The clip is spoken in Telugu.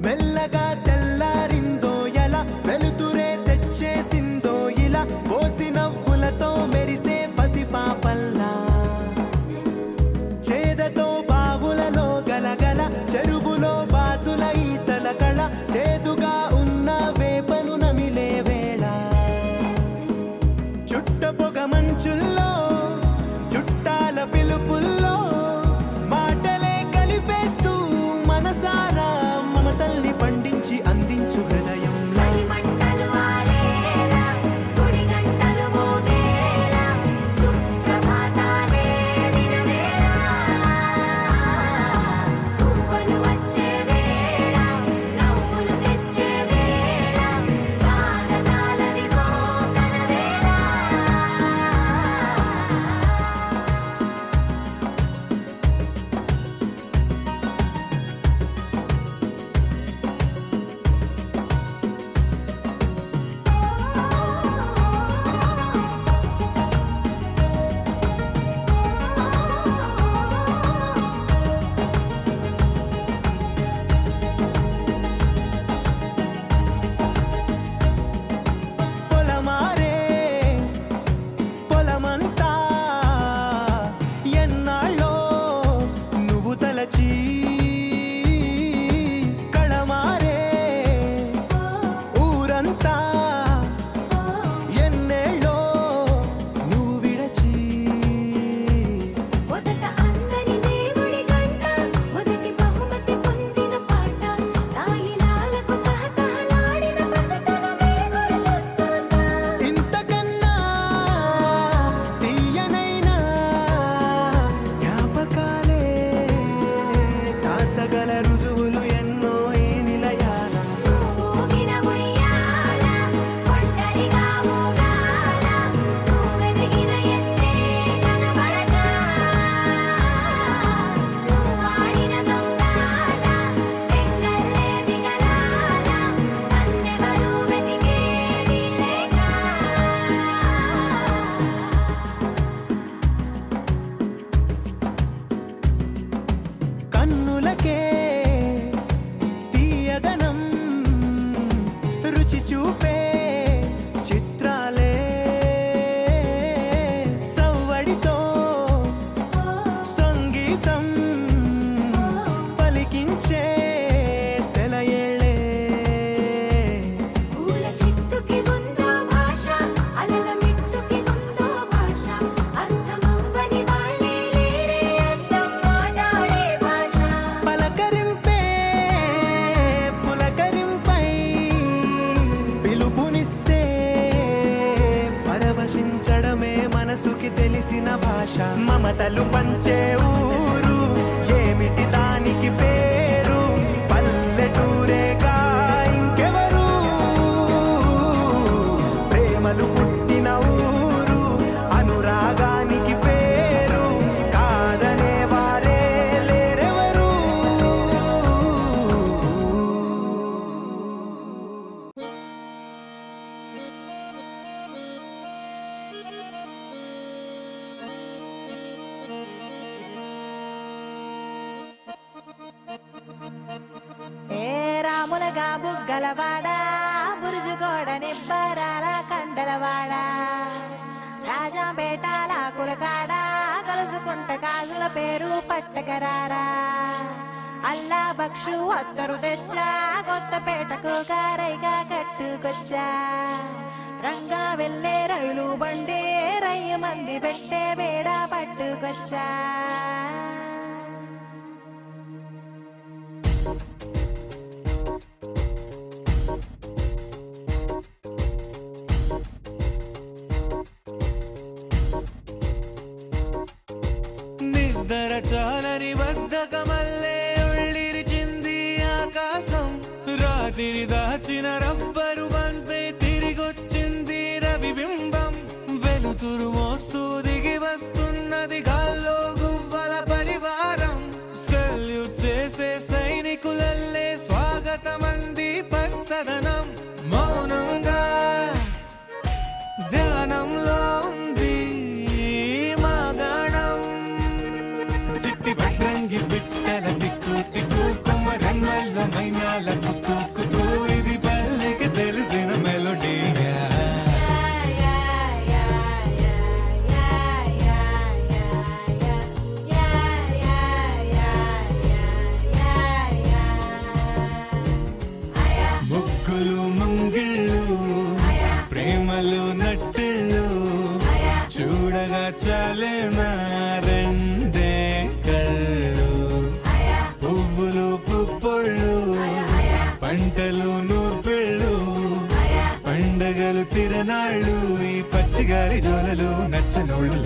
మెల్లగా తెల్లారిందో ఎలా వెలుతురే తెచ్చేసిందో ఇలా పోసి నవ్వులతో మెరిసే పసిపాపల్లా చేదతో బావులలో గలగల చెరువులో బాతుల ఈతల కళ చేదుగా ఉన్న వేపను నమిలే వేళ చుట్ట పొగ మంచుల్లో చుట్టాల పిలుపుల్లో మాటలే కలిపేస్తూ మనసారా మమతల్ని పండించి అందించు హృదయం తీయదనం రుచి చూపే చిత్రాలే సవ్వడితో సంగీతం పలికించే సెలయేళే పూల చిట్టుకి ఉందో భాష అలల మిట్టుకి ఉందో భాష అర్థమవ్వని వాళ్ళే లేరే అర్థం మాట్లాడే భాష పలకరింపే పులకరింపై పిలుపునిస్తే పరవశించడమే మనసుకి తెలిసిన భాష మమతలు పంచే ఊరు ఏమిటి దానికి పేరు పల్లెటూరేగా ఇంకెవరు ప్రేమలు పుట్టిన ఊరు అనురాగానికి పేరు కాదనే వారే లేరెవరు ఏ రాములగా బుగ్గలవాడా బురుజుగోడ నిబ్బరాల కండలవాడ రాజాపేటాల కులకాడ కలుసుకుంట కాజుల పేరు పట్టకరారా అల్లా బక్షు అత్తరు తెచ్చా కొత్తపేటకు కారైగా కట్టుకొచ్చా రంగా వెళ్ళే రైలు బండి రయ్య మంది పెట్టే బేడ పట్టుకొచ్చా నిద్ర చాలని బద్ధకమల్లే ఉళ్ళిరిచింది ఆకాశం. రాత్రి దాచిన రబ్బరు బంతే తిరిగొచ్చింది రవిబింబం. వెలుతురు మోస్తూ దిగి వస్తున్నది గాల్లో గువ్వల పరివారం. సెల్యూట్ చేసే సైనికులల్లే స్వాగతమంది పచ్చదనం. మౌనంగా ధ్యానంలో ఉంది మాగాణం. చిట్టి భద్రంగి బిట్టల టిక్కు టిక్కు కొమ్మరన్నల్ల మైనాల కుక్కు కుక్కు. ఇది పల్లెకి తెలిసిన మెలోడీగా. ముగ్గులు ముంగిళ్ళు ప్రేమలు నట్టిళ్ళు చూడగా చాలేనా రెండే కళ్ళు. పువ్వులు పుప్పొళ్ళు పంటలు నూర్పిళ్ళు పండగలు తిరనాళ్ళు. ఈ పచ్చిగారి జోలలు నచ్చనోళ్ళు